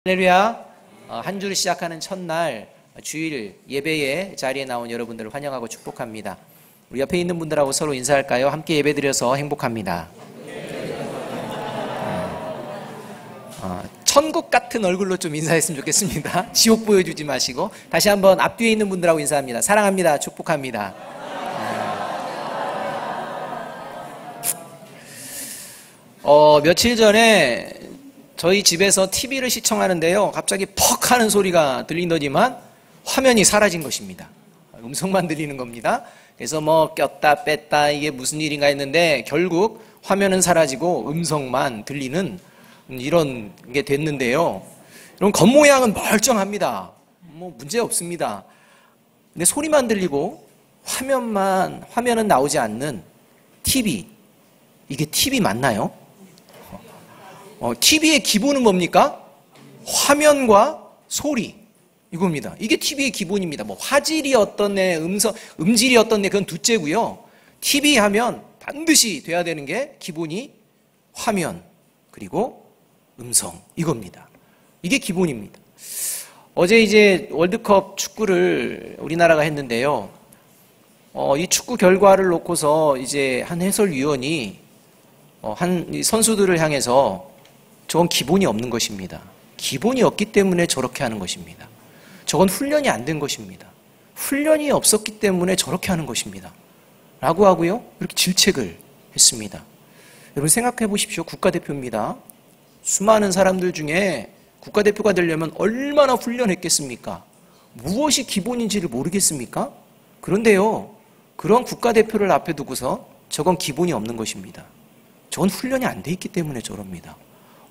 할렐루야. 한 주를 시작하는 첫날 주일 예배의 자리에 나온 여러분들을 환영하고 축복합니다. 우리 옆에 있는 분들하고 서로 인사할까요? 함께 예배드려서 행복합니다. 천국 같은 얼굴로 좀 인사했으면 좋겠습니다. 지옥 보여주지 마시고. 다시 한번 앞뒤에 있는 분들하고 인사합니다. 사랑합니다. 축복합니다. 며칠 전에 저희 집에서 TV를 시청하는데요, 갑자기 퍽 하는 소리가 들리더니만 화면이 사라진 것입니다. 음성만 들리는 겁니다. 그래서 뭐 꼈다 뺐다 이게 무슨 일인가 했는데 결국 화면은 사라지고 음성만 들리는 이런 게 됐는데요. 이런 겉모양은 멀쩡합니다. 뭐 문제 없습니다. 근데 소리만 들리고 화면은 나오지 않는 TV. 이게 TV 맞나요? TV의 기본은 뭡니까? 화면과 소리. 이겁니다. 이게 TV의 기본입니다. 뭐 화질이 어떻네, 음질이 어떻네, 그건 둘째고요. TV 하면 반드시 돼야 되는 게 기본이 화면, 그리고 음성. 이겁니다. 이게 기본입니다. 어제 이제 월드컵 축구를 우리나라가 했는데요. 이 축구 결과를 놓고서 이제 한 해설위원이 한 선수들을 향해서 저건 기본이 없는 것입니다. 기본이 없기 때문에 저렇게 하는 것입니다. 저건 훈련이 안 된 것입니다. 훈련이 없었기 때문에 저렇게 하는 것입니다. 라고 하고요. 이렇게 질책을 했습니다. 여러분 생각해 보십시오. 국가대표입니다. 수많은 사람들 중에 국가대표가 되려면 얼마나 훈련했겠습니까? 무엇이 기본인지를 모르겠습니까? 그런데요. 그런 국가대표를 앞에 두고서 저건 기본이 없는 것입니다. 저건 훈련이 안 돼 있기 때문에 저럽니다.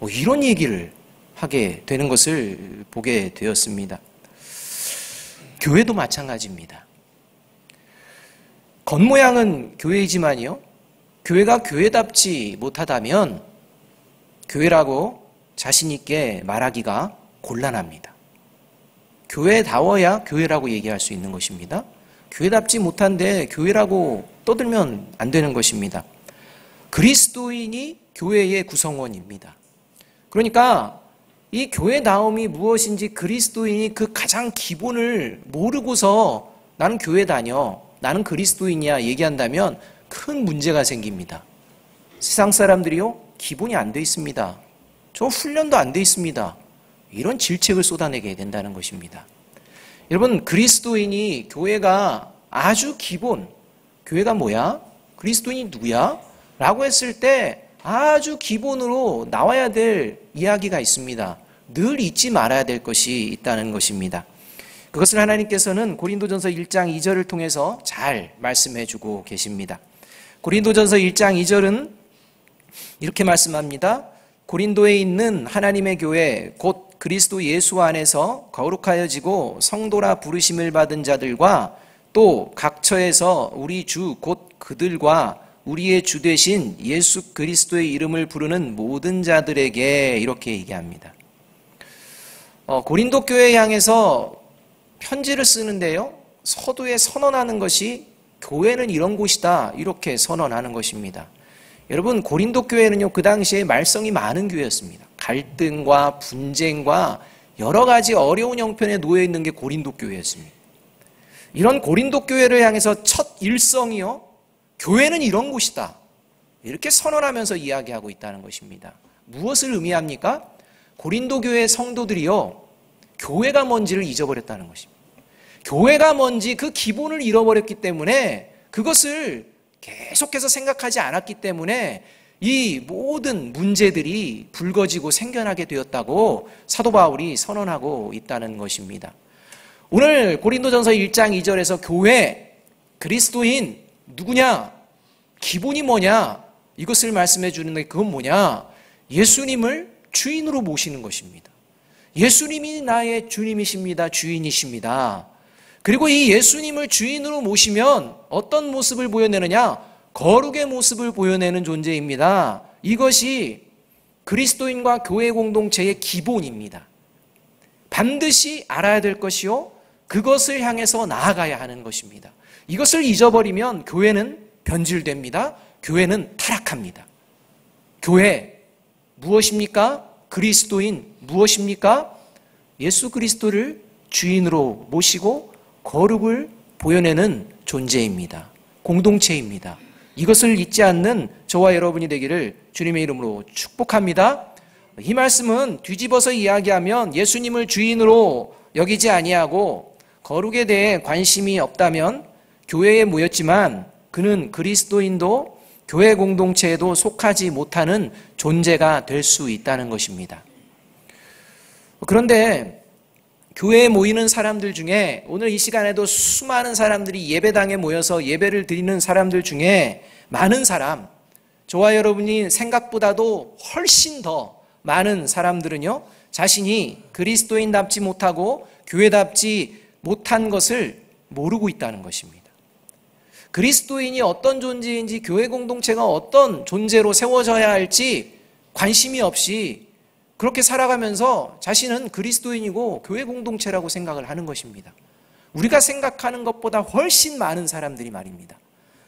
이런 얘기를 하게 되는 것을 보게 되었습니다. 교회도 마찬가지입니다. 겉모양은 교회이지만요, 교회가 교회답지 못하다면 교회라고 자신 있게 말하기가 곤란합니다. 교회다워야 교회라고 얘기할 수 있는 것입니다. 교회답지 못한데 교회라고 떠들면 안 되는 것입니다. 그리스도인이 교회의 구성원입니다. 그러니까 이 교회다움이 무엇인지 그리스도인이 그 가장 기본을 모르고서 나는 교회 다녀, 나는 그리스도인이야 얘기한다면 큰 문제가 생깁니다. 세상 사람들이요, 기본이 안 돼 있습니다. 저 훈련도 안 돼 있습니다. 이런 질책을 쏟아내게 된다는 것입니다. 여러분, 그리스도인이 교회가 아주 기본, 교회가 뭐야? 그리스도인이 누구야? 라고 했을 때 아주 기본으로 나와야 될 이야기가 있습니다. 늘 잊지 말아야 될 것이 있다는 것입니다. 그것을 하나님께서는 고린도전서 1장 2절을 통해서 잘 말씀해 주고 계십니다. 고린도전서 1장 2절은 이렇게 말씀합니다. 고린도에 있는 하나님의 교회 곧 그리스도 예수 안에서 거룩하여지고 성도라 부르심을 받은 자들과 또 각처에서 우리 주 곧 그들과 우리의 주 되신 예수 그리스도의 이름을 부르는 모든 자들에게 이렇게 얘기합니다. 고린도 교회에 향해서 편지를 쓰는데요, 서두에 선언하는 것이 교회는 이런 곳이다 이렇게 선언하는 것입니다. 여러분, 고린도 교회는요, 그 당시에 말썽이 많은 교회였습니다. 갈등과 분쟁과 여러 가지 어려운 형편에 놓여 있는 게 고린도 교회였습니다. 이런 고린도 교회를 향해서 첫 일성이요, 교회는 이런 곳이다 이렇게 선언하면서 이야기하고 있다는 것입니다. 무엇을 의미합니까? 고린도 교회 성도들이요, 교회가 뭔지를 잊어버렸다는 것입니다. 교회가 뭔지 그 기본을 잃어버렸기 때문에 그것을 계속해서 생각하지 않았기 때문에 이 모든 문제들이 불거지고 생겨나게 되었다고 사도 바울이 선언하고 있다는 것입니다. 오늘 고린도전서 1장 2절에서 교회, 그리스도인 누구냐? 기본이 뭐냐? 이것을 말씀해 주는 게 그건 뭐냐? 예수님을 주인으로 모시는 것입니다. 예수님이 나의 주님이십니다. 주인이십니다. 그리고 이 예수님을 주인으로 모시면 어떤 모습을 보여내느냐? 거룩의 모습을 보여내는 존재입니다. 이것이 그리스도인과 교회 공동체의 기본입니다. 반드시 알아야 될 것이요, 그것을 향해서 나아가야 하는 것입니다. 이것을 잊어버리면 교회는 변질됩니다. 교회는 타락합니다. 교회 무엇입니까? 그리스도인 무엇입니까? 예수 그리스도를 주인으로 모시고 거룩을 보여내는 존재입니다. 공동체입니다. 이것을 잊지 않는 저와 여러분이 되기를 주님의 이름으로 축복합니다. 이 말씀은 뒤집어서 이야기하면 예수님을 주인으로 여기지 아니하고 거룩에 대해 관심이 없다면 교회에 모였지만 그는 그리스도인도 교회 공동체에도 속하지 못하는 존재가 될 수 있다는 것입니다. 그런데 교회에 모이는 사람들 중에 오늘 이 시간에도 수많은 사람들이 예배당에 모여서 예배를 드리는 사람들 중에 많은 사람, 저와 여러분이 생각보다도 훨씬 더 많은 사람들은요, 자신이 그리스도인답지 못하고 교회답지 못한 것을 모르고 있다는 것입니다. 그리스도인이 어떤 존재인지, 교회 공동체가 어떤 존재로 세워져야 할지 관심이 없이 그렇게 살아가면서 자신은 그리스도인이고 교회 공동체라고 생각을 하는 것입니다. 우리가 생각하는 것보다 훨씬 많은 사람들이 말입니다.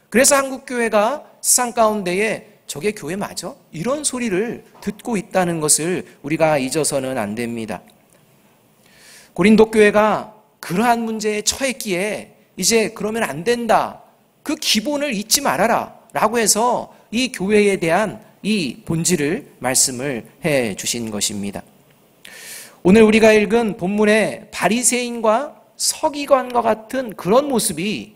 그래서 한국교회가 세상 가운데에 저게 교회 맞아? 이런 소리를 듣고 있다는 것을 우리가 잊어서는 안 됩니다. 고린도 교회가 그러한 문제에 처했기에 이제 그러면 안 된다, 그 기본을 잊지 말아라 라고 해서 이 교회에 대한 이 본질을 말씀을 해 주신 것입니다. 오늘 우리가 읽은 본문의 바리새인과 서기관과 같은 그런 모습이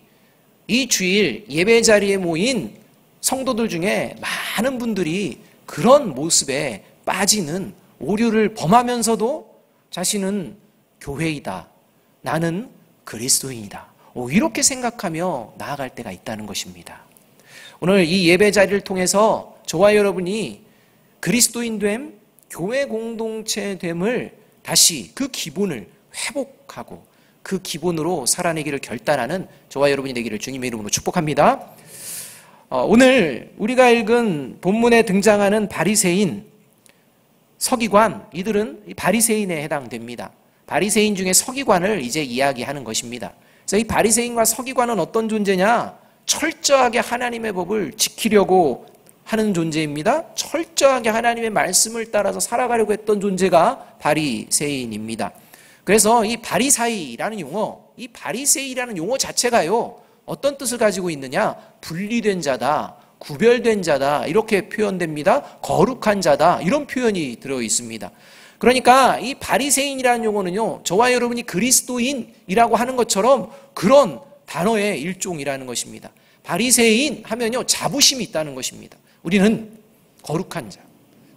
이 주일 예배 자리에 모인 성도들 중에 많은 분들이 그런 모습에 빠지는, 오류를 범하면서도 자신은 교회이다, 나는 그리스도인이다, 이렇게 생각하며 나아갈 때가 있다는 것입니다. 오늘 이 예배 자리를 통해서 저와 여러분이 그리스도인됨, 교회 공동체됨을 다시 그 기본을 회복하고 그 기본으로 살아내기를 결단하는 저와 여러분이 되기를 주님의 이름으로 축복합니다. 오늘 우리가 읽은 본문에 등장하는 바리새인, 서기관, 이들은 바리새인에 해당됩니다. 바리새인 중에 서기관을 이제 이야기하는 것입니다. 그래서 이 바리새인과 서기관은 어떤 존재냐? 철저하게 하나님의 법을 지키려고 하는 존재입니다. 철저하게 하나님의 말씀을 따라서 살아가려고 했던 존재가 바리새인입니다. 그래서 이 바리사이라는 용어, 이 바리새이라는 용어 자체가요, 어떤 뜻을 가지고 있느냐? 분리된 자다, 구별된 자다, 이렇게 표현됩니다. 거룩한 자다, 이런 표현이 들어 있습니다. 그러니까 이 바리새인이라는 용어는요, 저와 여러분이 그리스도인이라고 하는 것처럼 그런 단어의 일종이라는 것입니다. 바리새인 하면요, 자부심이 있다는 것입니다. 우리는 거룩한 자,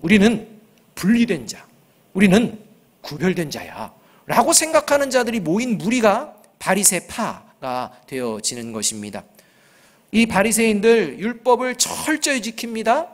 우리는 분리된 자, 우리는 구별된 자야 라고 생각하는 자들이 모인 무리가 바리새파가 되어지는 것입니다. 이 바리새인들 율법을 철저히 지킵니다.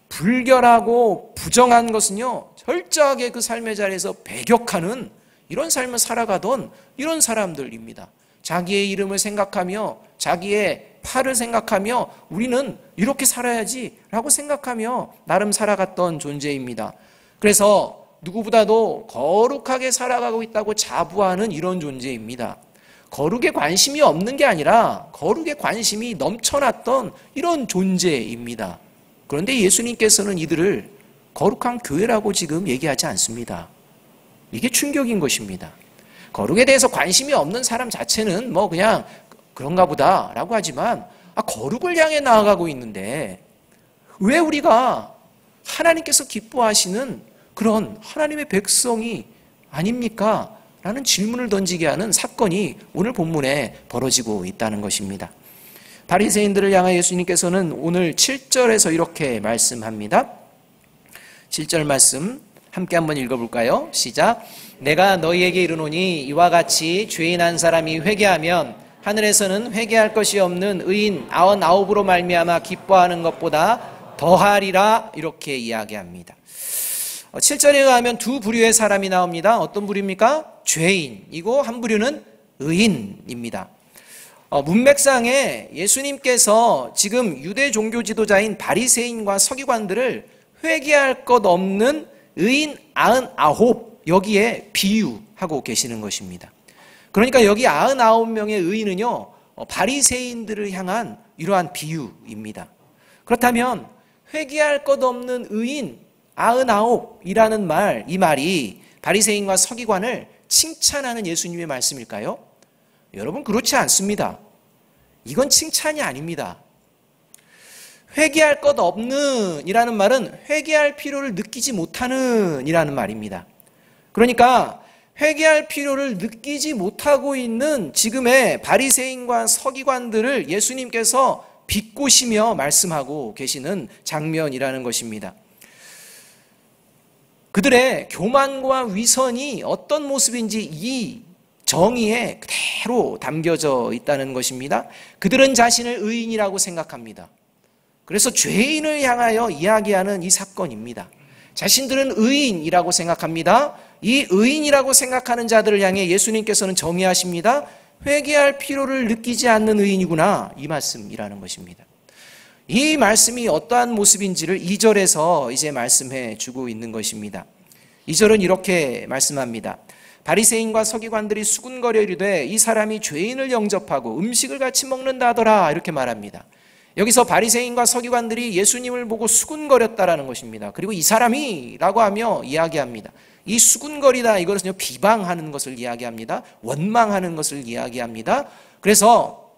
불결하고 부정한 것은요, 철저하게 그 삶의 자리에서 배격하는 이런 삶을 살아가던 이런 사람들입니다. 자기의 이름을 생각하며 자기의 팔을 생각하며 우리는 이렇게 살아야지 라고 생각하며 나름 살아갔던 존재입니다. 그래서 누구보다도 거룩하게 살아가고 있다고 자부하는 이런 존재입니다. 거룩에 관심이 없는 게 아니라 거룩에 관심이 넘쳐났던 이런 존재입니다. 그런데 예수님께서는 이들을 거룩한 교회라고 지금 얘기하지 않습니다. 이게 충격인 것입니다. 거룩에 대해서 관심이 없는 사람 자체는 뭐 그냥 그런가 보다 라고 하지만, 거룩을 향해 나아가고 있는데 왜 우리가 하나님께서 기뻐하시는 그런 하나님의 백성이 아닙니까? 라는 질문을 던지게 하는 사건이 오늘 본문에 벌어지고 있다는 것입니다. 바리새인들을 향하여 예수님께서는 오늘 7절에서 이렇게 말씀합니다. 7절 말씀 함께 한번 읽어볼까요? 시작. 내가 너희에게 이르노니 이와 같이 죄인 한 사람이 회개하면 하늘에서는 회개할 것이 없는 의인 99으로 말미암아 기뻐하는 것보다 더하리라, 이렇게 이야기합니다. 7절에 의하면 두 부류의 사람이 나옵니다. 어떤 부류입니까? 죄인이고 한 부류는 의인입니다. 문맥상에 예수님께서 지금 유대 종교 지도자인 바리새인과 서기관들을 회개할 것 없는 의인 99, 여기에 비유하고 계시는 것입니다. 그러니까 여기 99명의 의인은요, 바리새인들을 향한 이러한 비유입니다. 그렇다면 회개할 것 없는 의인 99이라는 말, 이 말이 바리새인과 서기관을 칭찬하는 예수님의 말씀일까요? 여러분, 그렇지 않습니다. 이건 칭찬이 아닙니다. 회개할 것 없는 이라는 말은 회개할 필요를 느끼지 못하는 이라는 말입니다. 그러니까 회개할 필요를 느끼지 못하고 있는 지금의 바리새인과 서기관들을 예수님께서 비꼬시며 말씀하고 계시는 장면이라는 것입니다. 그들의 교만과 위선이 어떤 모습인지 이 정의에 그대로 담겨져 있다는 것입니다. 그들은 자신을 의인이라고 생각합니다. 그래서 죄인을 향하여 이야기하는 이 사건입니다. 자신들은 의인이라고 생각합니다. 이 의인이라고 생각하는 자들을 향해 예수님께서는 정의하십니다. 회개할 필요를 느끼지 않는 의인이구나, 이 말씀이라는 것입니다. 이 말씀이 어떠한 모습인지를 2절에서 이제 말씀해 주고 있는 것입니다. 2절은 이렇게 말씀합니다. 바리새인과 서기관들이 수군거려 이르되 이 사람이 죄인을 영접하고 음식을 같이 먹는다 하더라, 이렇게 말합니다. 여기서 바리새인과 서기관들이 예수님을 보고 수군거렸다라는 것입니다. 그리고 이 사람이라고 하며 이야기합니다. 이 수군거리다, 이것은요 비방하는 것을 이야기합니다. 원망하는 것을 이야기합니다. 그래서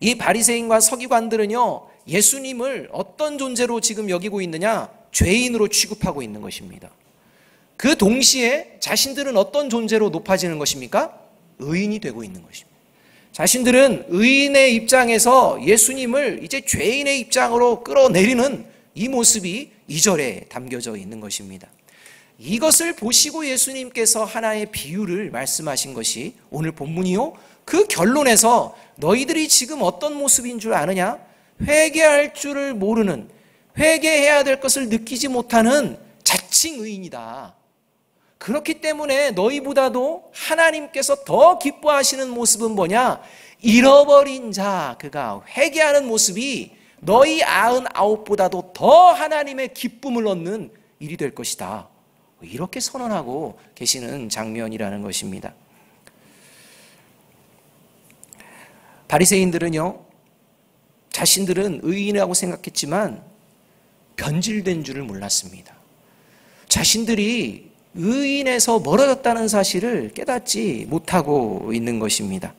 이 바리새인과 서기관들은요 예수님을 어떤 존재로 지금 여기고 있느냐? 죄인으로 취급하고 있는 것입니다. 그 동시에 자신들은 어떤 존재로 높아지는 것입니까? 의인이 되고 있는 것입니다. 자신들은 의인의 입장에서 예수님을 이제 죄인의 입장으로 끌어내리는 이 모습이 2절에 담겨져 있는 것입니다. 이것을 보시고 예수님께서 하나의 비유를 말씀하신 것이 오늘 본문이요. 그 결론에서 너희들이 지금 어떤 모습인 줄 아느냐? 회개할 줄을 모르는, 회개해야 될 것을 느끼지 못하는 자칭 의인이다. 그렇기 때문에 너희보다도 하나님께서 더 기뻐하시는 모습은 뭐냐? 잃어버린 자, 그가 회개하는 모습이 너희 99보다도 더 하나님의 기쁨을 얻는 일이 될 것이다. 이렇게 선언하고 계시는 장면이라는 것입니다. 바리새인들은요, 자신들은 의인이라고 생각했지만 변질된 줄을 몰랐습니다. 자신들이 의인에서 멀어졌다는 사실을 깨닫지 못하고 있는 것입니다.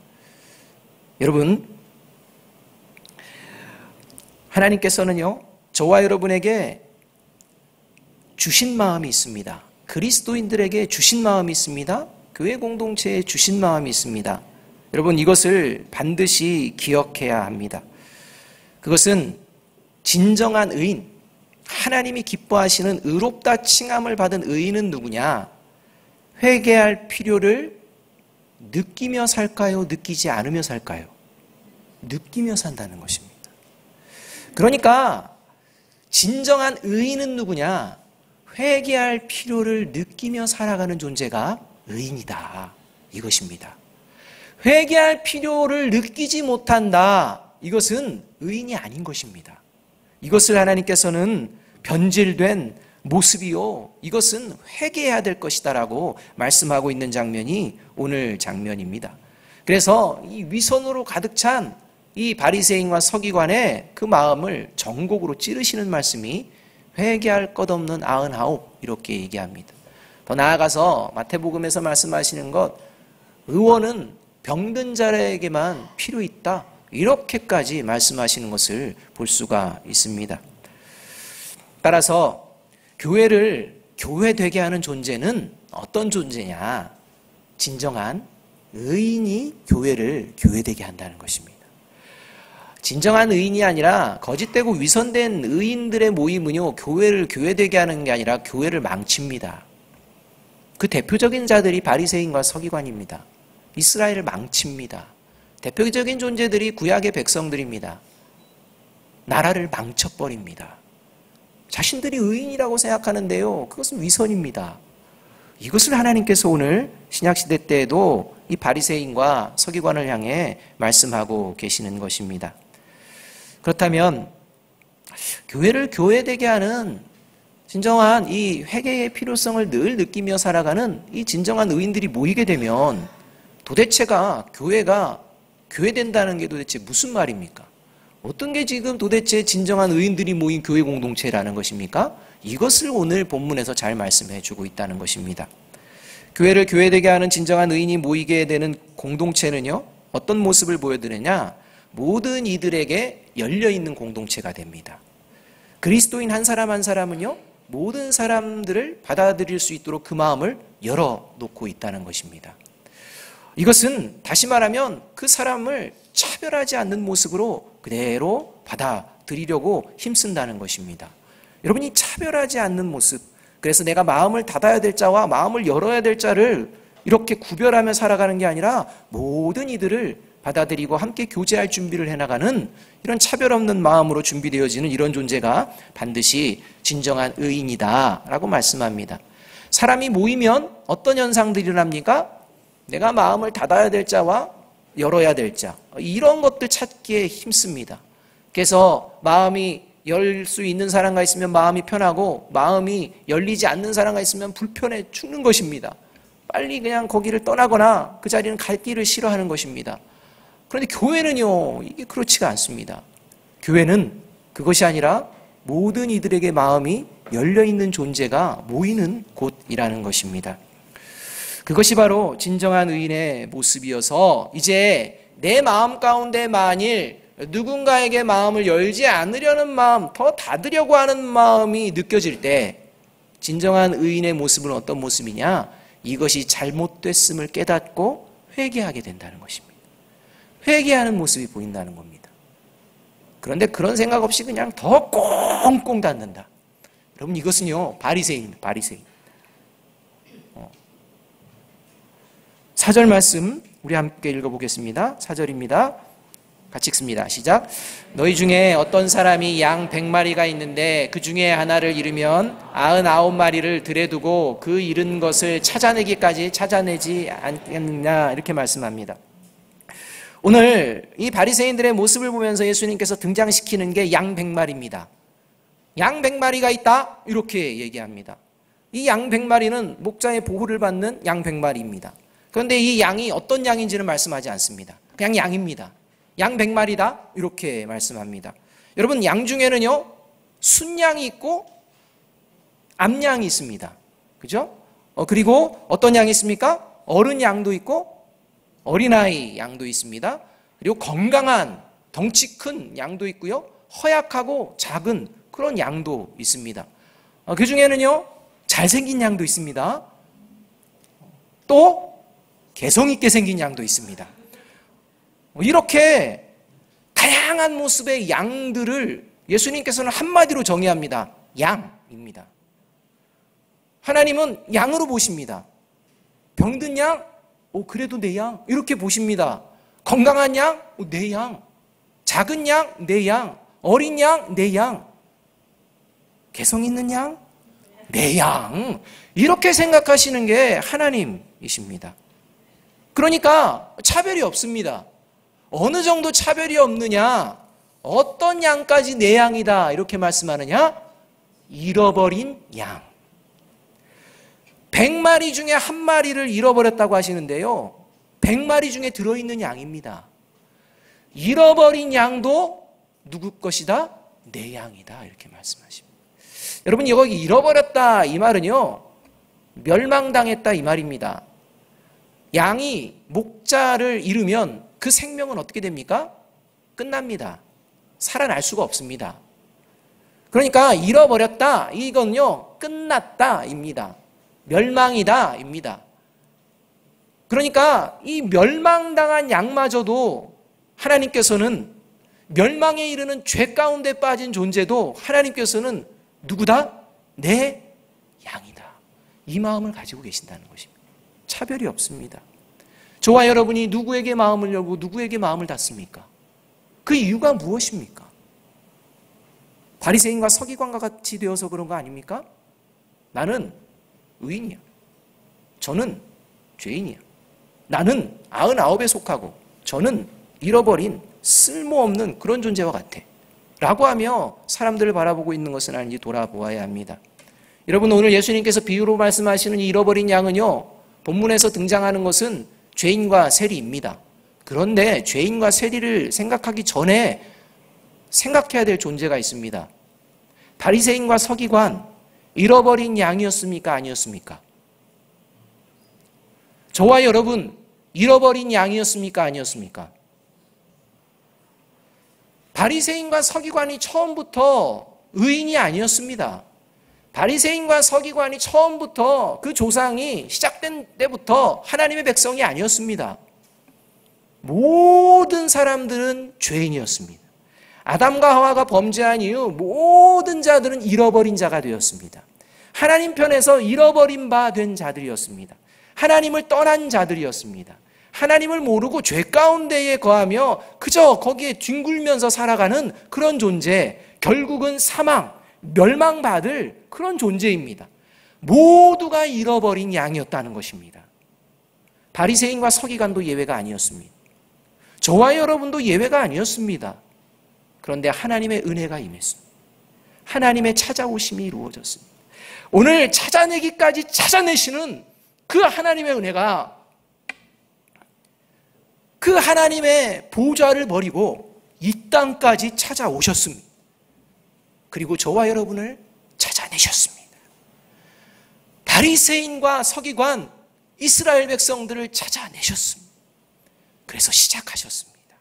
여러분, 하나님께서는요, 저와 여러분에게 주신 마음이 있습니다. 그리스도인들에게 주신 마음이 있습니다. 교회 공동체에 주신 마음이 있습니다. 여러분, 이것을 반드시 기억해야 합니다. 그것은 진정한 의인, 하나님이 기뻐하시는 의롭다 칭함을 받은 의인은 누구냐? 회개할 필요를 느끼며 살까요? 느끼지 않으며 살까요? 느끼며 산다는 것입니다. 그러니까 진정한 의인은 누구냐? 회개할 필요를 느끼며 살아가는 존재가 의인이다, 이것입니다. 회개할 필요를 느끼지 못한다, 이것은 의인이 아닌 것입니다. 이것을 하나님께서는 변질된 모습이요, 이것은 회개해야 될 것이다라고 말씀하고 있는 장면이 오늘 장면입니다. 그래서 이 위선으로 가득 찬 이 바리새인과 서기관의 그 마음을 정곡으로 찌르시는 말씀이 회개할 것 없는 99, 이렇게 얘기합니다. 더 나아가서 마태복음에서 말씀하시는 것, 의원은 병든 자에게만 필요 있다, 이렇게까지 말씀하시는 것을 볼 수가 있습니다. 따라서 교회를 교회되게 하는 존재는 어떤 존재냐? 진정한 의인이 교회를 교회되게 한다는 것입니다. 진정한 의인이 아니라 거짓되고 위선된 의인들의 모임은요, 교회를 교회되게 하는 게 아니라 교회를 망칩니다. 그 대표적인 자들이 바리새인과 서기관입니다. 이스라엘을 망칩니다. 대표적인 존재들이 구약의 백성들입니다. 나라를 망쳐버립니다. 자신들이 의인이라고 생각하는데요, 그것은 위선입니다. 이것을 하나님께서 오늘 신약시대 때에도 이 바리새인과 서기관을 향해 말씀하고 계시는 것입니다. 그렇다면 교회를 교회되게 하는 진정한 이 회개의 필요성을 늘 느끼며 살아가는 이 진정한 의인들이 모이게 되면 도대체가 교회가 교회된다는 게 도대체 무슨 말입니까? 어떤 게 지금 도대체 진정한 의인들이 모인 교회 공동체라는 것입니까? 이것을 오늘 본문에서 잘 말씀해 주고 있다는 것입니다. 교회를 교회되게 하는 진정한 의인이 모이게 되는 공동체는요, 어떤 모습을 보여드리냐? 모든 이들에게 열려있는 공동체가 됩니다. 그리스도인 한 사람 한 사람은요, 모든 사람들을 받아들일 수 있도록 그 마음을 열어놓고 있다는 것입니다. 이것은 다시 말하면 그 사람을 차별하지 않는 모습으로 그대로 받아들이려고 힘쓴다는 것입니다. 여러분이 차별하지 않는 모습, 그래서 내가 마음을 닫아야 될 자와 마음을 열어야 될 자를 이렇게 구별하며 살아가는 게 아니라 모든 이들을 받아들이고 함께 교제할 준비를 해나가는 이런 차별 없는 마음으로 준비되어지는 이런 존재가 반드시 진정한 의인이다라고 말씀합니다. 사람이 모이면 어떤 현상들이 일어납니까? 내가 마음을 닫아야 될 자와 열어야 될 자, 이런 것들 찾기에 힘씁니다. 그래서 마음이 열 수 있는 사람과 있으면 마음이 편하고 마음이 열리지 않는 사람과 있으면 불편해 죽는 것입니다. 빨리 그냥 거기를 떠나거나 그 자리는 갈 길을 싫어하는 것입니다. 그런데 교회는요, 이게 그렇지가 않습니다. 교회는 그것이 아니라 모든 이들에게 마음이 열려있는 존재가 모이는 곳이라는 것입니다. 그것이 바로 진정한 의인의 모습이어서 이제 내 마음 가운데 만일 누군가에게 마음을 열지 않으려는 마음, 더 닫으려고 하는 마음이 느껴질 때 진정한 의인의 모습은 어떤 모습이냐? 이것이 잘못됐음을 깨닫고 회개하게 된다는 것입니다. 회개하는 모습이 보인다는 겁니다. 그런데 그런 생각 없이 그냥 더 꽁꽁 닫는다. 여러분, 이것은요, 바리새인입니다. 바리새인. 4절 말씀 우리 함께 읽어보겠습니다. 4절입니다. 같이 읽습니다. 시작. 너희 중에 어떤 사람이 양 100마리가 있는데 그 중에 하나를 잃으면 99마리를 들에 두고 그 잃은 것을 찾아내기까지 찾아내지 않겠느냐, 이렇게 말씀합니다. 오늘 이 바리새인들의 모습을 보면서 예수님께서 등장시키는 게 양 100마리입니다. 양 100마리가 있다, 이렇게 얘기합니다. 이 양 100마리는 목자의 보호를 받는 양 100마리입니다. 그런데 이 양이 어떤 양인지는 말씀하지 않습니다. 그냥 양입니다. 양 100마리다, 이렇게 말씀합니다. 여러분, 양 중에는요, 순양이 있고 암양이 있습니다. 그죠? 그리고 어떤 양이 있습니까? 어른 양도 있고 어린아이 양도 있습니다. 그리고 건강한 덩치 큰 양도 있고요, 허약하고 작은 그런 양도 있습니다. 그 중에는요, 잘생긴 양도 있습니다. 또 개성 있게 생긴 양도 있습니다. 이렇게 다양한 모습의 양들을 예수님께서는 한마디로 정의합니다. 양입니다. 하나님은 양으로 보십니다. 병든 양, 그래도 내 양, 이렇게 보십니다. 건강한 양, 내 양. 작은 양, 내 양. 어린 양, 내 양. 개성 있는 양, 내 양. 이렇게 생각하시는 게 하나님이십니다. 그러니까 차별이 없습니다. 어느 정도 차별이 없느냐? 어떤 양까지 내 양이다, 이렇게 말씀하느냐? 잃어버린 양. 100마리 중에 한 마리를 잃어버렸다고 하시는데요, 100마리 중에 들어있는 양입니다. 잃어버린 양도 누구 것이다? 내 양이다, 이렇게 말씀하십니다. 여러분, 여기 잃어버렸다, 이 말은요, 멸망당했다, 이 말입니다. 양이 목자를 잃으면 그 생명은 어떻게 됩니까? 끝납니다. 살아날 수가 없습니다. 그러니까 잃어버렸다, 이건요, 끝났다입니다. 멸망이다입니다. 그러니까 이 멸망당한 양마저도 하나님께서는, 멸망에 이르는 죄 가운데 빠진 존재도 하나님께서는 누구다? 내 양이다. 이 마음을 가지고 계신다는 것입니다. 차별이 없습니다. 저와 여러분이 누구에게 마음을 열고 누구에게 마음을 닫습니까? 그 이유가 무엇입니까? 바리새인과 서기관과 같이 되어서 그런 거 아닙니까? 나는 의인이야. 저는 죄인이야. 나는 99에 속하고 저는 잃어버린 쓸모없는 그런 존재와 같아. 라고 하며 사람들을 바라보고 있는 것은 아닌지 돌아보아야 합니다. 여러분, 오늘 예수님께서 비유로 말씀하시는 이 잃어버린 양은요, 본문에서 등장하는 것은 죄인과 세리입니다. 그런데 죄인과 세리를 생각하기 전에 생각해야 될 존재가 있습니다. 바리새인과 서기관, 잃어버린 양이었습니까? 아니었습니까? 저와 여러분 잃어버린 양이었습니까? 아니었습니까? 바리새인과 서기관이 처음부터 의인이 아니었습니다. 바리새인과 서기관이 처음부터 그 조상이 시작된 때부터 하나님의 백성이 아니었습니다. 모든 사람들은 죄인이었습니다. 아담과 하와가 범죄한 이후 모든 자들은 잃어버린 자가 되었습니다. 하나님 편에서 잃어버린 바 된 자들이었습니다. 하나님을 떠난 자들이었습니다. 하나님을 모르고 죄 가운데에 거하며 그저 거기에 뒹굴면서 살아가는 그런 존재, 결국은 사망, 멸망받을 그런 존재입니다. 모두가 잃어버린 양이었다는 것입니다. 바리새인과 서기관도 예외가 아니었습니다. 저와 여러분도 예외가 아니었습니다. 그런데 하나님의 은혜가 임했습니다. 하나님의 찾아오심이 이루어졌습니다. 오늘 찾아내기까지 찾아내시는 그 하나님의 은혜가 그 하나님의 보좌를 버리고 이 땅까지 찾아오셨습니다. 그리고 저와 여러분을 찾아내셨습니다. 바리새인과 서기관, 이스라엘 백성들을 찾아내셨습니다. 그래서 시작하셨습니다.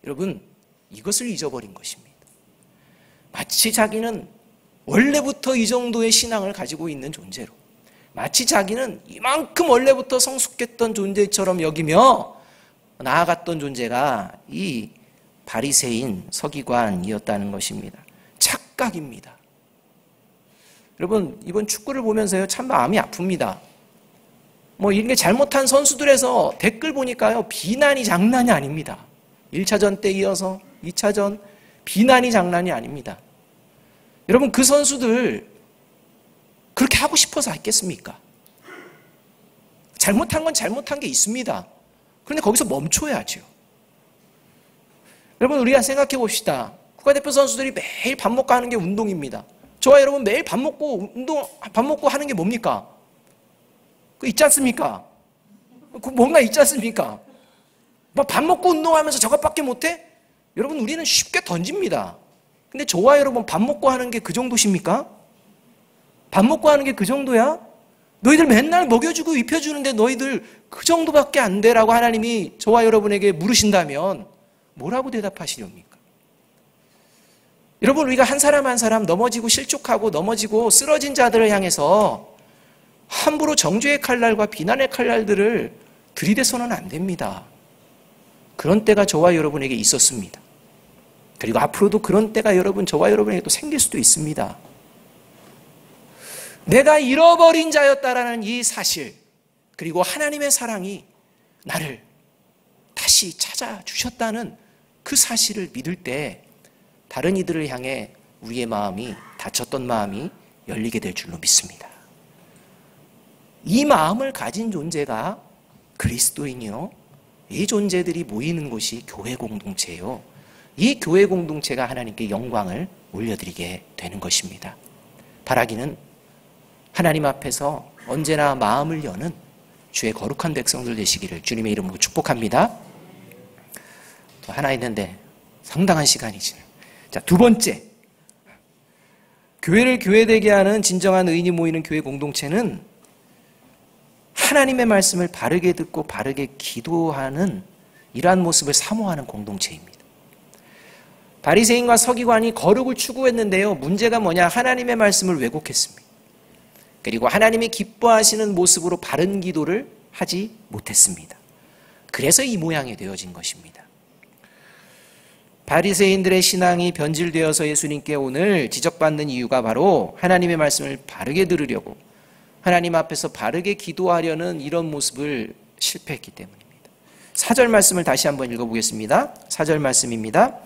여러분, 이것을 잊어버린 것입니다. 마치 자기는 원래부터 이 정도의 신앙을 가지고 있는 존재로, 마치 자기는 이만큼 원래부터 성숙했던 존재처럼 여기며 나아갔던 존재가 이 바리새인 서기관이었다는 것입니다. 착각입니다. 여러분, 이번 축구를 보면서요, 참 마음이 아픕니다. 이런 게 잘못한 선수들에서 댓글 보니까요, 비난이 장난이 아닙니다. 1차전 때 이어서 2차전 비난이 장난이 아닙니다. 여러분, 그 선수들 그렇게 하고 싶어서 했겠습니까? 잘못한 건 잘못한 게 있습니다. 그런데 거기서 멈춰야죠. 여러분, 우리가 생각해 봅시다. 국가대표 선수들이 매일 밥 먹고 하는 게 운동입니다. 저와 여러분 매일 밥 먹고 하는 게 뭡니까? 그 있지 않습니까? 그 뭔가 있지 않습니까? 밥 먹고 운동하면서 저것밖에 못해? 여러분, 우리는 쉽게 던집니다. 근데 저와 여러분 밥 먹고 하는 게 그 정도십니까? 밥 먹고 하는 게 그 정도야? 너희들 맨날 먹여주고 입혀주는데 너희들 그 정도밖에 안 돼라고 하나님이 저와 여러분에게 물으신다면 뭐라고 대답하시렵니까? 여러분, 우리가 한 사람 한 사람 넘어지고 실족하고 넘어지고 쓰러진 자들을 향해서 함부로 정죄의 칼날과 비난의 칼날들을 들이대서는 안 됩니다. 그런 때가 저와 여러분에게 있었습니다. 그리고 앞으로도 그런 때가 저와 여러분에게 또 생길 수도 있습니다. 내가 잃어버린 자였다라는 이 사실, 그리고 하나님의 사랑이 나를 다시 찾아주셨다는 그 사실을 믿을 때 다른 이들을 향해 우리의 마음이, 닫혔던 마음이 열리게 될 줄로 믿습니다. 이 마음을 가진 존재가 그리스도인이요, 이 존재들이 모이는 곳이 교회 공동체예요. 이 교회 공동체가 하나님께 영광을 올려드리게 되는 것입니다. 바라기는 하나님 앞에서 언제나 마음을 여는 주의 거룩한 백성들 되시기를 주님의 이름으로 축복합니다. 또 하나 있는데 상당한 시간이 지나요. 자, 두 번째, 교회를 교회되게 하는 진정한 의인이 모이는 교회 공동체는 하나님의 말씀을 바르게 듣고 바르게 기도하는 이러한 모습을 사모하는 공동체입니다. 바리새인과 서기관이 거룩을 추구했는데요, 문제가 뭐냐? 하나님의 말씀을 왜곡했습니다. 그리고 하나님이 기뻐하시는 모습으로 바른 기도를 하지 못했습니다. 그래서 이 모양이 되어진 것입니다. 바리새인들의 신앙이 변질되어서 예수님께 오늘 지적받는 이유가 바로 하나님의 말씀을 바르게 들으려고 하나님 앞에서 바르게 기도하려는 이런 모습을 실패했기 때문입니다. 4절 말씀을 다시 한번 읽어보겠습니다. 4절 말씀입니다.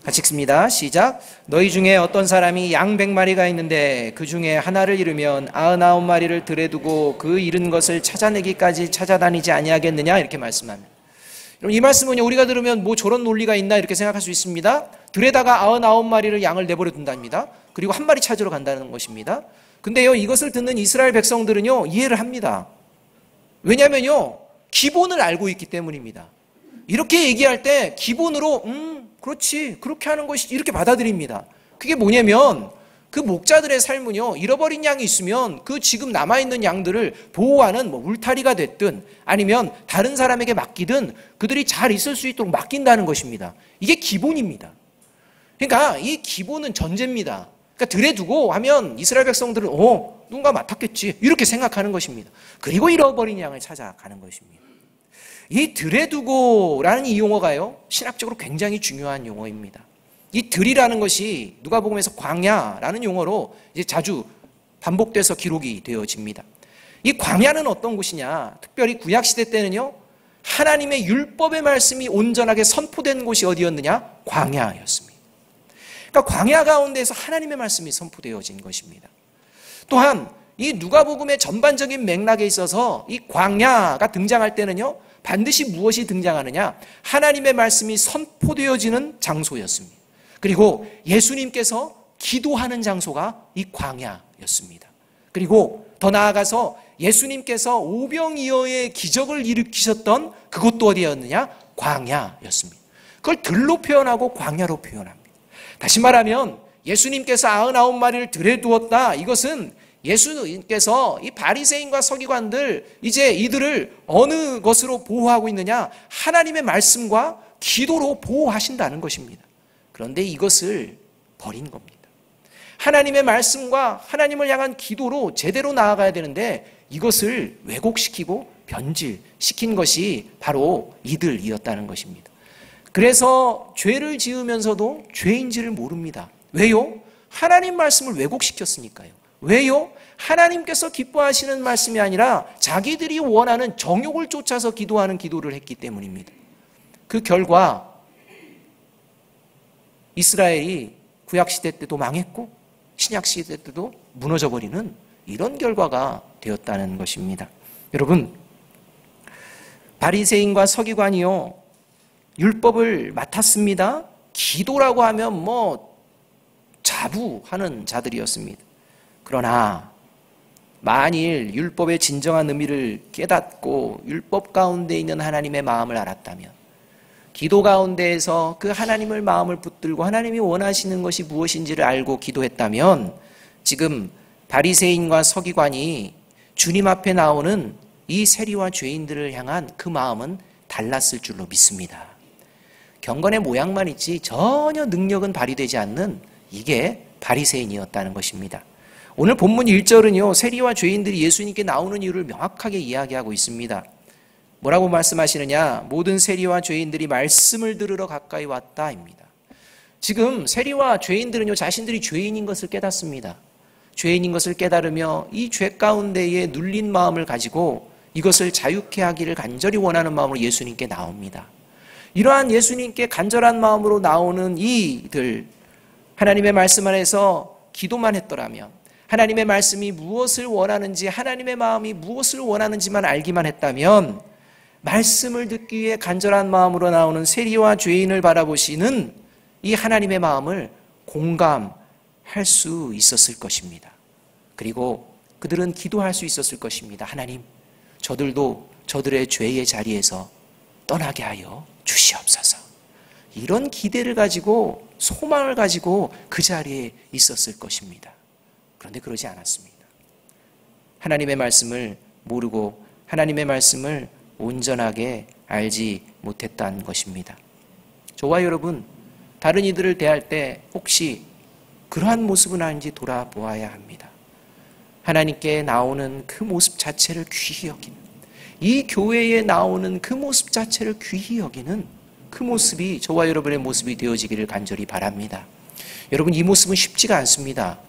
같이 읽습니다. 시작. 너희 중에 어떤 사람이 양 100마리가 있는데 그 중에 하나를 잃으면 99마리를 들에 두고 그 잃은 것을 찾아내기까지 찾아다니지 아니하겠느냐, 이렇게 말씀합니다. 여러분, 이 말씀은 우리가 들으면 뭐 저런 논리가 있나 이렇게 생각할 수 있습니다. 들에다가 99마리를 양을 내버려 둔답니다. 그리고 한 마리 찾으러 간다는 것입니다. 근데요, 이것을 듣는 이스라엘 백성들은요, 이해를 합니다. 왜냐면요, 기본을 알고 있기 때문입니다. 이렇게 얘기할 때 기본으로 그렇지, 그렇게 하는 것이, 이렇게 받아들입니다. 그게 뭐냐면 그 목자들의 삶은요, 잃어버린 양이 있으면 그 지금 남아있는 양들을 보호하는 울타리가 됐든 아니면 다른 사람에게 맡기든 그들이 잘 있을 수 있도록 맡긴다는 것입니다. 이게 기본입니다. 그러니까 이 기본은 전제입니다. 그러니까 들에 두고 하면 이스라엘 백성들은 누군가 맡았겠지 이렇게 생각하는 것입니다. 그리고 잃어버린 양을 찾아가는 것입니다. 이 들에 두고라는 이 용어가요, 신학적으로 굉장히 중요한 용어입니다. 이 들이라는 것이 누가복음에서 광야라는 용어로 이제 자주 반복돼서 기록이 되어집니다. 이 광야는 어떤 곳이냐? 특별히 구약 시대 때는요, 하나님의 율법의 말씀이 온전하게 선포된 곳이 어디였느냐? 광야였습니다. 그러니까 광야 가운데에서 하나님의 말씀이 선포되어진 것입니다. 또한 이 누가복음의 전반적인 맥락에 있어서 이 광야가 등장할 때는요, 반드시 무엇이 등장하느냐? 하나님의 말씀이 선포되어지는 장소였습니다. 그리고 예수님께서 기도하는 장소가 이 광야였습니다. 그리고 더 나아가서 예수님께서 오병이어의 기적을 일으키셨던 그곳도 어디였느냐? 광야였습니다. 그걸 들로 표현하고 광야로 표현합니다. 다시 말하면 예수님께서 99마리를 들에 두었다. 이것은 예수님께서 이 바리새인과 서기관들, 이제 이들을 어느 것으로 보호하고 있느냐? 하나님의 말씀과 기도로 보호하신다는 것입니다. 그런데 이것을 버린 겁니다. 하나님의 말씀과 하나님을 향한 기도로 제대로 나아가야 되는데 이것을 왜곡시키고 변질시킨 것이 바로 이들이었다는 것입니다. 그래서 죄를 지으면서도 죄인지를 모릅니다. 왜요? 하나님 말씀을 왜곡시켰으니까요. 왜요? 하나님께서 기뻐하시는 말씀이 아니라 자기들이 원하는 정욕을 쫓아서 기도하는 기도를 했기 때문입니다. 그 결과 이스라엘이 구약시대 때도 망했고 신약시대 때도 무너져버리는 이런 결과가 되었다는 것입니다. 여러분, 바리새인과 서기관이요, 율법을 맡았습니다. 기도라고 하면 자부하는 자들이었습니다. 그러나 만일 율법의 진정한 의미를 깨닫고 율법 가운데 있는 하나님의 마음을 알았다면, 기도 가운데에서 그 하나님을 마음을 붙들고 하나님이 원하시는 것이 무엇인지를 알고 기도했다면 지금 바리새인과 서기관이 주님 앞에 나오는 이 세리와 죄인들을 향한 그 마음은 달랐을 줄로 믿습니다. 경건의 모양만 있지 전혀 능력은 발휘되지 않는 이게 바리새인이었다는 것입니다. 오늘 본문 1절은요, 세리와 죄인들이 예수님께 나오는 이유를 명확하게 이야기하고 있습니다. 뭐라고 말씀하시느냐? 모든 세리와 죄인들이 말씀을 들으러 가까이 왔다입니다. 지금 세리와 죄인들은요, 자신들이 죄인인 것을 깨닫습니다. 죄인인 것을 깨달으며 이 죄 가운데에 눌린 마음을 가지고 이것을 자유케 하기를 간절히 원하는 마음으로 예수님께 나옵니다. 이러한 예수님께 간절한 마음으로 나오는 이들, 하나님의 말씀 안에서 기도만 했더라면, 하나님의 말씀이 무엇을 원하는지, 하나님의 마음이 무엇을 원하는지만 알기만 했다면 말씀을 듣기 위해 간절한 마음으로 나오는 세리와 죄인을 바라보시는 이 하나님의 마음을 공감할 수 있었을 것입니다. 그리고 그들은 기도할 수 있었을 것입니다. 하나님, 저들도 저들의 죄의 자리에서 떠나게 하여 주시옵소서. 이런 기대를 가지고, 소망을 가지고 그 자리에 있었을 것입니다. 그런데 그러지 않았습니다. 하나님의 말씀을 모르고 하나님의 말씀을 온전하게 알지 못했다는 것입니다. 저와 여러분, 다른 이들을 대할 때 혹시 그러한 모습은 아닌지 돌아보아야 합니다. 하나님께 나오는 그 모습 자체를 귀히 여기는, 이 교회에 나오는 그 모습 자체를 귀히 여기는 그 모습이 저와 여러분의 모습이 되어지기를 간절히 바랍니다. 여러분, 이 모습은 쉽지가 않습니다.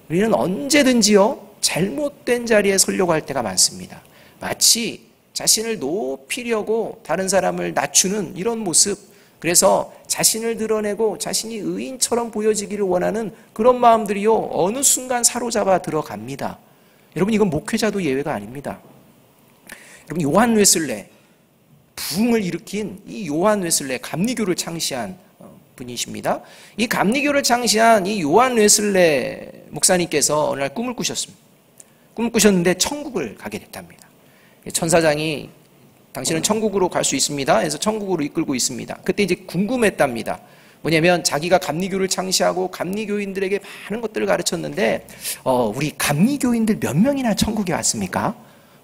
우리는 언제든지요, 잘못된 자리에 서려고 할 때가 많습니다. 마치 자신을 높이려고 다른 사람을 낮추는 이런 모습, 그래서 자신을 드러내고 자신이 의인처럼 보여지기를 원하는 그런 마음들이요, 어느 순간 사로잡아 들어갑니다. 여러분, 이건 목회자도 예외가 아닙니다. 여러분, 요한 웨슬레, 부흥을 일으킨 이 요한 웨슬레, 감리교를 창시한 분이십니다. 이 감리교를 창시한 이 요한 웨슬레 목사님께서 어느 날 꿈을 꾸셨습니다. 꿈을 꾸셨는데 천국을 가게 됐답니다. 천사장이 당신은 천국으로 갈 수 있습니다. 그래서 천국으로 이끌고 있습니다. 그때 이제 궁금했답니다. 뭐냐면 자기가 감리교를 창시하고 감리교인들에게 많은 것들을 가르쳤는데 우리 감리교인들 몇 명이나 천국에 왔습니까?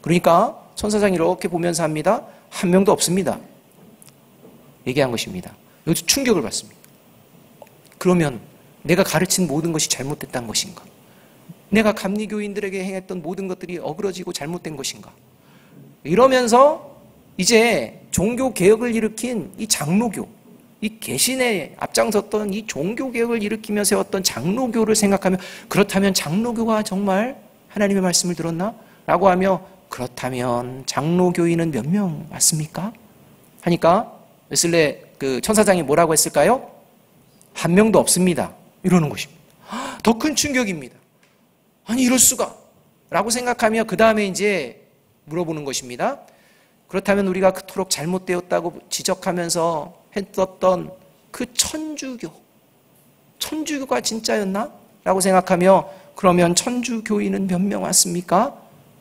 그러니까 천사장이 이렇게 보면서 합니다. 한 명도 없습니다. 얘기한 것입니다. 여기서 충격을 받습니다. 그러면 내가 가르친 모든 것이 잘못됐다는 것인가? 내가 감리교인들에게 행했던 모든 것들이 어그러지고 잘못된 것인가? 이러면서 이제 종교개혁을 일으킨 이 장로교, 이 개신에 앞장섰던 이 종교개혁을 일으키며 세웠던 장로교를 생각하며 그렇다면 장로교가 정말 하나님의 말씀을 들었나? 라고 하며 그렇다면 장로교인은 몇 명 맞습니까? 하니까 웨슬레 그 천사장이 뭐라고 했을까요? 한 명도 없습니다. 이러는 것입니다. 더 큰 충격입니다. 아니 이럴 수가 라고 생각하며 그 다음에 이제 물어보는 것입니다. 그렇다면 우리가 그토록 잘못되었다고 지적하면서 했었던 그 천주교가 진짜였나? 라고 생각하며 그러면 천주교인은 몇 명 왔습니까?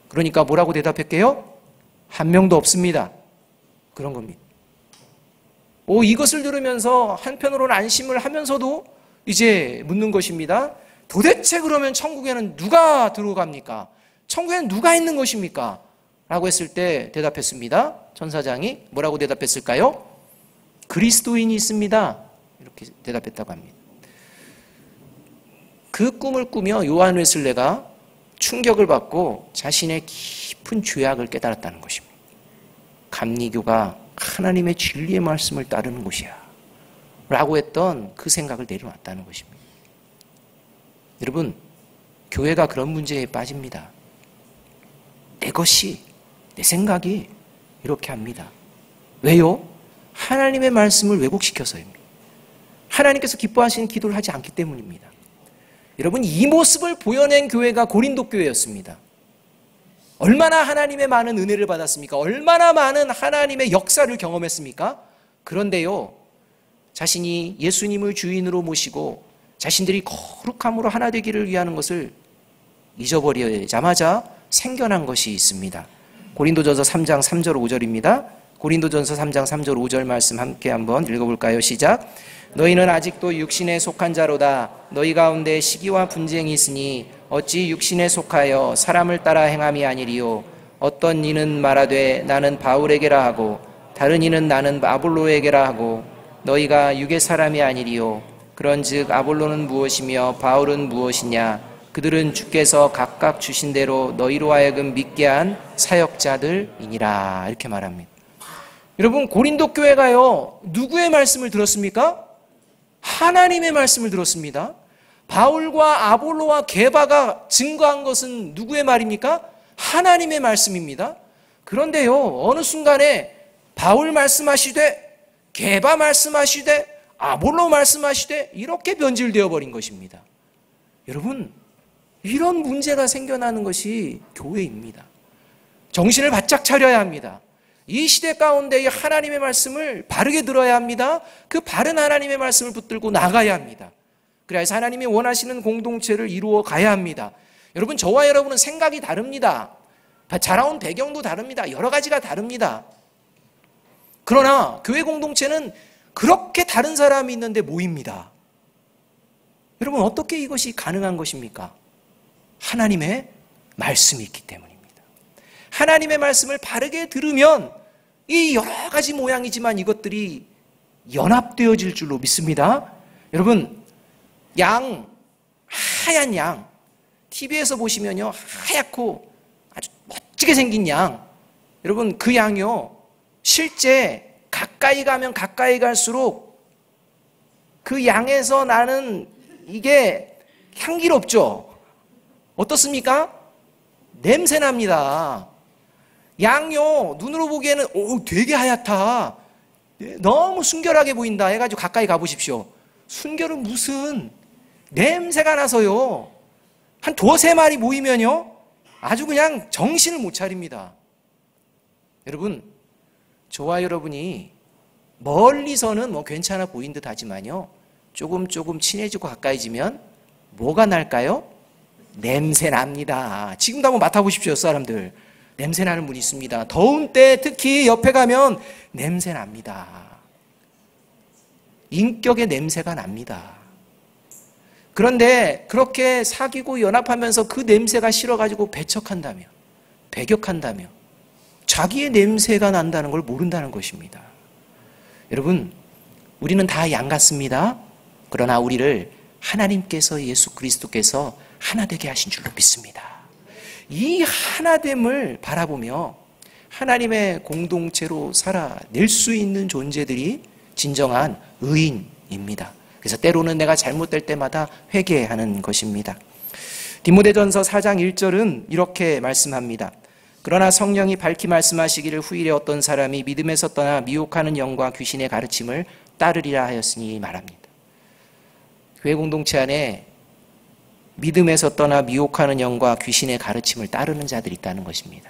그러니까 뭐라고 대답할게요? 한 명도 없습니다. 그런 겁니다. 이것을 들으면서 한편으로는 안심을 하면서도 이제 묻는 것입니다. 도대체 그러면 천국에는 누가 들어갑니까? 천국에는 누가 있는 것입니까? 라고 했을 때 대답했습니다. 천사장이 뭐라고 대답했을까요? 그리스도인이 있습니다. 이렇게 대답했다고 합니다. 그 꿈을 꾸며 요한 웨슬레가 충격을 받고 자신의 깊은 죄악을 깨달았다는 것입니다. 감리교가 하나님의 진리의 말씀을 따르는 곳이야 라고 했던 그 생각을 내려놨다는 것입니다. 여러분, 교회가 그런 문제에 빠집니다. 내 것이, 내 생각이 이렇게 합니다. 왜요? 하나님의 말씀을 왜곡시켜서입니다. 하나님께서 기뻐하시는 기도를 하지 않기 때문입니다. 여러분, 이 모습을 보여낸 교회가 고린도 교회였습니다. 얼마나 하나님의 많은 은혜를 받았습니까? 얼마나 많은 하나님의 역사를 경험했습니까? 그런데요, 자신이 예수님을 주인으로 모시고 자신들이 거룩함으로 하나 되기를 위하는 것을 잊어버리자마자 생겨난 것이 있습니다. 고린도전서 3장 3절 5절입니다. 고린도전서 3장 3절 5절 말씀 함께 한번 읽어볼까요? 시작. 너희는 아직도 육신에 속한 자로다. 너희 가운데 시기와 분쟁이 있으니 어찌 육신에 속하여 사람을 따라 행함이 아니리요. 어떤 이는 말하되 나는 바울에게라 하고 다른 이는 나는 아볼로에게라 하고 너희가 육의 사람이 아니리요. 그런즉 아볼로는 무엇이며 바울은 무엇이냐. 그들은 주께서 각각 주신 대로 너희로 하여금 믿게 한 사역자들이니라. 이렇게 말합니다. 여러분, 고린도 교회가요, 누구의 말씀을 들었습니까? 하나님의 말씀을 들었습니다. 바울과 아볼로와 게바가 증거한 것은 누구의 말입니까? 하나님의 말씀입니다. 그런데요, 어느 순간에 바울 말씀하시되 게바 말씀하시되 아볼로 말씀하시되 이렇게 변질되어 버린 것입니다. 여러분, 이런 문제가 생겨나는 것이 교회입니다. 정신을 바짝 차려야 합니다. 이 시대 가운데 하나님의 말씀을 바르게 들어야 합니다. 그 바른 하나님의 말씀을 붙들고 나가야 합니다. 그래서 하나님이 원하시는 공동체를 이루어 가야 합니다. 여러분, 저와 여러분은 생각이 다릅니다. 자라온 배경도 다릅니다. 여러 가지가 다릅니다. 그러나 교회 공동체는 그렇게 다른 사람이 있는데 모입니다. 여러분, 어떻게 이것이 가능한 것입니까? 하나님의 말씀이 있기 때문입니다. 하나님의 말씀을 바르게 들으면 이 여러 가지 모양이지만 이것들이 연합되어질 줄로 믿습니다. 여러분, 하얀 양, TV에서 보시면요, 하얗고 아주 멋지게 생긴 양, 여러분, 그 양이요, 실제 가까이 가면 가까이 갈수록 그 양에서 나는 이게 향기롭죠? 어떻습니까? 냄새 납니다. 양요, 눈으로 보기에는 되게 하얗다, 너무 순결하게 보인다 해가지고 가까이 가보십시오. 순결은 무슨, 냄새가 나서요, 한 두세 마리 모이면요 아주 그냥 정신을 못 차립니다. 여러분, 저와 여러분이 멀리서는 뭐 괜찮아 보인 듯 하지만요, 조금 친해지고 가까이지면 뭐가 날까요? 냄새 납니다. 지금도 한번 맡아보십시오. 사람들, 냄새 나는 분이 있습니다. 더운 때 특히 옆에 가면 냄새 납니다. 인격의 냄새가 납니다. 그런데 그렇게 사귀고 연합하면서 그 냄새가 싫어가지고 배척한다며, 배격한다며 자기의 냄새가 난다는 걸 모른다는 것입니다. 여러분, 우리는 다 양 같습니다. 그러나 우리를 하나님께서, 예수 그리스도께서 하나 되게 하신 줄로 믿습니다. 이 하나됨을 바라보며 하나님의 공동체로 살아낼 수 있는 존재들이 진정한 의인입니다. 그래서 때로는 내가 잘못될 때마다 회개하는 것입니다. 디모데전서 4장 1절은 이렇게 말씀합니다. 그러나 성령이 밝히 말씀하시기를 후일에 어떤 사람이 믿음에서 떠나 미혹하는 영과 귀신의 가르침을 따르리라 하였으니 말합니다. 교회 공동체 안에 믿음에서 떠나 미혹하는 영과 귀신의 가르침을 따르는 자들이 있다는 것입니다.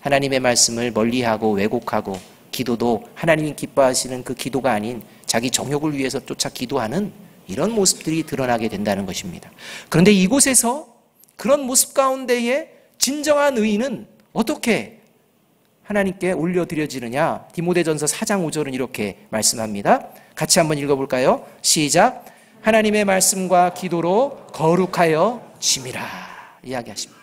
하나님의 말씀을 멀리하고 왜곡하고 기도도 하나님이 기뻐하시는 그 기도가 아닌 자기 정욕을 위해서 쫓아 기도하는 이런 모습들이 드러나게 된다는 것입니다. 그런데 이곳에서 그런 모습 가운데에 진정한 의인은 어떻게 하나님께 올려드려지느냐? 디모데전서 4장 5절은 이렇게 말씀합니다. 같이 한번 읽어볼까요? 시작. 하나님의 말씀과 기도로 거룩하여 짐이라 이야기하십니다.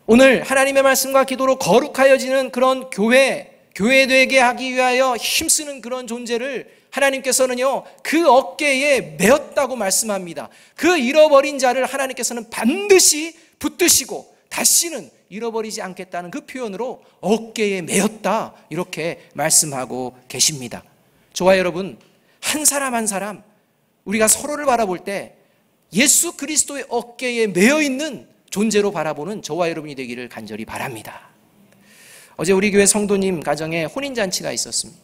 오늘 하나님의 말씀과 기도로 거룩하여지는 그런 교회 되게 하기 위하여 힘쓰는 그런 존재를 하나님께서는요, 그 어깨에 메었다고 말씀합니다. 그 잃어버린 자를 하나님께서는 반드시 붙드시고 다시는 잃어버리지 않겠다는 그 표현으로 어깨에 메었다, 이렇게 말씀하고 계십니다. 저와 여러분, 한 사람 한 사람 우리가 서로를 바라볼 때 예수 그리스도의 어깨에 메어 있는 존재로 바라보는 저와 여러분이 되기를 간절히 바랍니다. 어제 우리 교회 성도님 가정에 혼인잔치가 있었습니다.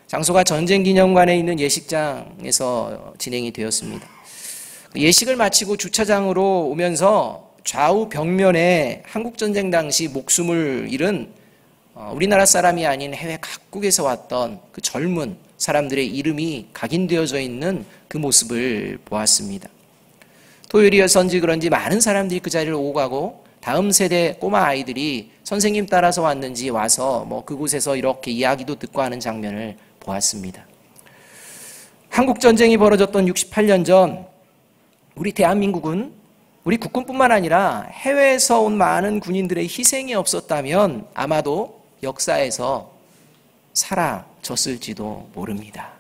장소가 전쟁기념관에 있는 예식장에서 진행이 되었습니다. 예식을 마치고 주차장으로 오면서 좌우 벽면에 한국전쟁 당시 목숨을 잃은 우리나라 사람이 아닌 해외 각국에서 왔던 그 젊은 사람들의 이름이 각인되어져 있는 그 모습을 보았습니다. 토요일이었는지 그런지 많은 사람들이 그 자리를 오고 가고 다음 세대 꼬마 아이들이 선생님 따라서 왔는지 와서 그곳에서 이렇게 이야기도 듣고 하는 장면을 보았습니다. 한국전쟁이 벌어졌던 68년 전 우리 대한민국은 우리 국군뿐만 아니라 해외에서 온 많은 군인들의 희생이 없었다면 아마도 역사에서 사라졌을지도 모릅니다.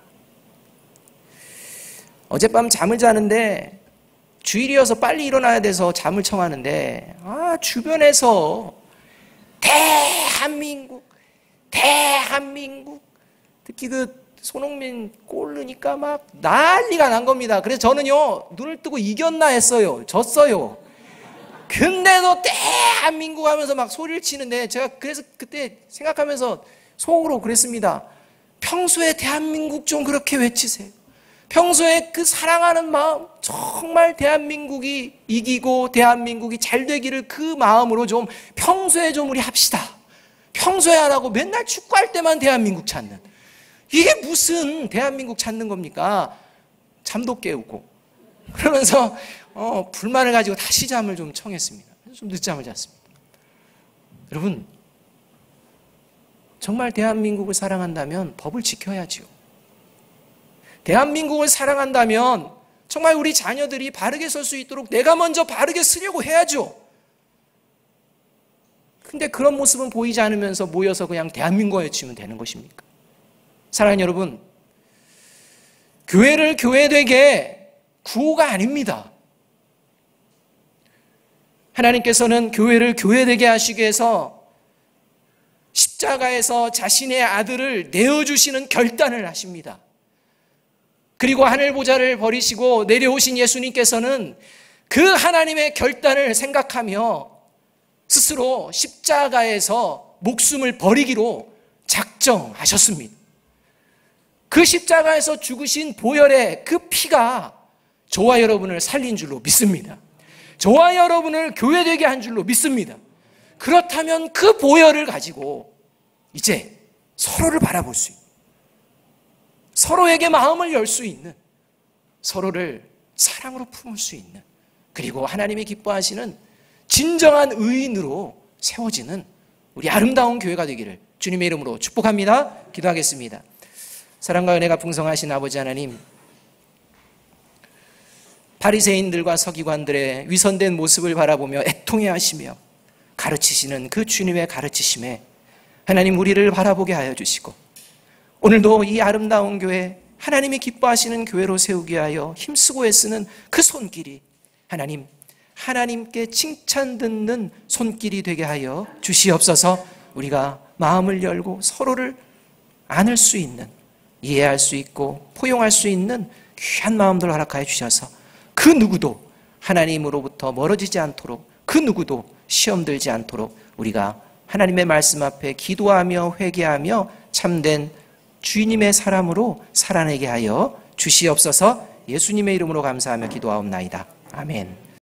어젯밤 잠을 자는데 주일이어서 빨리 일어나야 돼서 잠을 청하는데 주변에서 대한민국 특히 그 손흥민 골 넣으니까 막 난리가 난 겁니다. 그래서 저는요, 눈을 뜨고 이겼나 했어요. 졌어요. 근데도 대한민국 하면서 막 소리를 치는데 제가 그래서 그때 생각하면서 속으로 그랬습니다. 평소에 대한민국 좀 그렇게 외치세요. 평소에 그 사랑하는 마음, 정말 대한민국이 이기고 대한민국이 잘 되기를 그 마음으로 좀 평소에 좀 우리 합시다. 평소에 안 하고 맨날 축구할 때만 대한민국 찾는, 이게 무슨 대한민국 찾는 겁니까? 잠도 깨우고 그러면서 불만을 가지고 다시 잠을 좀 청했습니다. 좀 늦잠을 잤습니다. 여러분, 정말 대한민국을 사랑한다면 법을 지켜야지요. 대한민국을 사랑한다면 정말 우리 자녀들이 바르게 설 수 있도록 내가 먼저 바르게 쓰려고 해야죠. 근데 그런 모습은 보이지 않으면서 모여서 그냥 대한민국을 외치면 되는 것입니까? 사랑하는 여러분, 교회를 교회되게 구호가 아닙니다. 하나님께서는 교회를 교회되게 하시기 위해서 십자가에서 자신의 아들을 내어주시는 결단을 하십니다. 그리고 하늘보좌를 버리시고 내려오신 예수님께서는 그 하나님의 결단을 생각하며 스스로 십자가에서 목숨을 버리기로 작정하셨습니다. 그 십자가에서 죽으신 보혈의 그 피가 저와 여러분을 살린 줄로 믿습니다. 저와 여러분을 교회되게 한 줄로 믿습니다. 그렇다면 그 보혈을 가지고 이제 서로를 바라볼 수 있는, 서로에게 마음을 열 수 있는, 서로를 사랑으로 품을 수 있는, 그리고 하나님이 기뻐하시는 진정한 의인으로 세워지는 우리 아름다운 교회가 되기를 주님의 이름으로 축복합니다. 기도하겠습니다. 사랑과 은혜가 풍성하신 아버지 하나님, 바리새인들과 서기관들의 위선된 모습을 바라보며 애통해하시며 가르치시는 그 주님의 가르치심에 하나님 우리를 바라보게 하여 주시고, 오늘도 이 아름다운 교회, 하나님이 기뻐하시는 교회로 세우게 하여 힘쓰고 애쓰는 그 손길이 하나님, 하나님께 칭찬 듣는 손길이 되게 하여 주시옵소서. 우리가 마음을 열고 서로를 안을 수 있는, 이해할 수 있고 포용할 수 있는 귀한 마음들 허락하여 주셔서 그 누구도 하나님으로부터 멀어지지 않도록, 그 누구도 시험 들지 않도록 우리가 하나님의 말씀 앞에 기도하며 회개하며 참된 주님의 사람으로 살아내게 하여 주시옵소서. 예수님의 이름으로 감사하며 기도하옵나이다. 아멘.